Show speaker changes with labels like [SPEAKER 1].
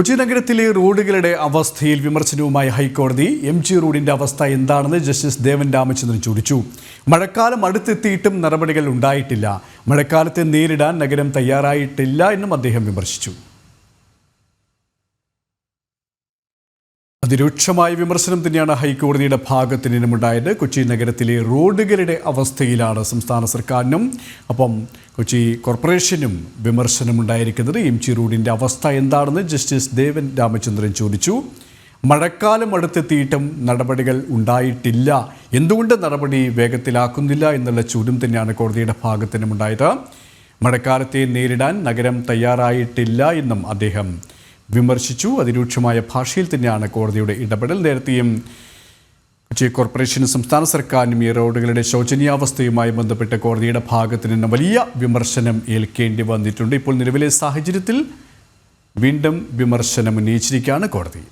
[SPEAKER 1] കൊച്ചി നഗരത്തിലെ റോഡുകളുടെ അവസ്ഥയിൽ വിമർശനവുമായി ഹൈക്കോടതി എം.ജി. റോഡിന്റെ അവസ്ഥ എന്താണെന്ന് ജസ്റ്റിസ് ദേവൻ രാമചന്ദ്രൻ ചോദിച്ചു. മഴക്കാലം അടുത്തെത്തിയിട്ടും നടപടികൾ ഉണ്ടായിട്ടില്ല. മഴക്കാലത്തെ നേരിടാൻ നഗരം തയ്യാറായിട്ടില്ല എന്നും അദ്ദേഹം വിമർശിച്ചു. അതിരൂക്ഷമായ വിമർശനം തന്നെയാണ് ഹൈക്കോടതിയുടെ ഭാഗത്തു നിന്നുമുണ്ടായത്. കൊച്ചി നഗരത്തിലെ റോഡുകളുടെ അവസ്ഥയിലാണ് സംസ്ഥാന സർക്കാരിനും ഒപ്പം കൊച്ചി കോർപ്പറേഷനും വിമർശനമുണ്ടായിരിക്കുന്നത്. എം.ജി. റോഡിൻ്റെ അവസ്ഥ എന്താണെന്ന് ജസ്റ്റിസ് ദേവൻ രാമചന്ദ്രൻ ചോദിച്ചു. മഴക്കാലം അടുത്തെത്തിയിട്ടും നടപടികൾ ഉണ്ടായിട്ടില്ല, എന്തുകൊണ്ട് നടപടി വേഗത്തിലാക്കുന്നില്ല എന്നുള്ള ചോദ്യം തന്നെയാണ് കോടതിയുടെ ഭാഗത്തു നിന്നുമുണ്ടായത്. മഴക്കാലത്തെ നേരിടാൻ നഗരം തയ്യാറായിട്ടില്ല എന്നും അദ്ദേഹം വിമർശിച്ചു. അതിരൂക്ഷമായ ഭാഷയിൽ തന്നെയാണ് കോടതിയുടെ ഇടപെടൽ. നേരത്തെയും കൊച്ചി കോർപ്പറേഷനും സംസ്ഥാന സർക്കാരിനും ഈ റോഡുകളുടെ ശോചനീയാവസ്ഥയുമായി ബന്ധപ്പെട്ട് കോടതിയുടെ ഭാഗത്തു നിന്ന് വലിയ വിമർശനം ഏൽക്കേണ്ടി വന്നിട്ടുണ്ട്. ഇപ്പോൾ നിലവിലെ സാഹചര്യത്തിൽ വീണ്ടും വിമർശനം ഉന്നയിച്ചിരിക്കുകയാണ് കോടതി.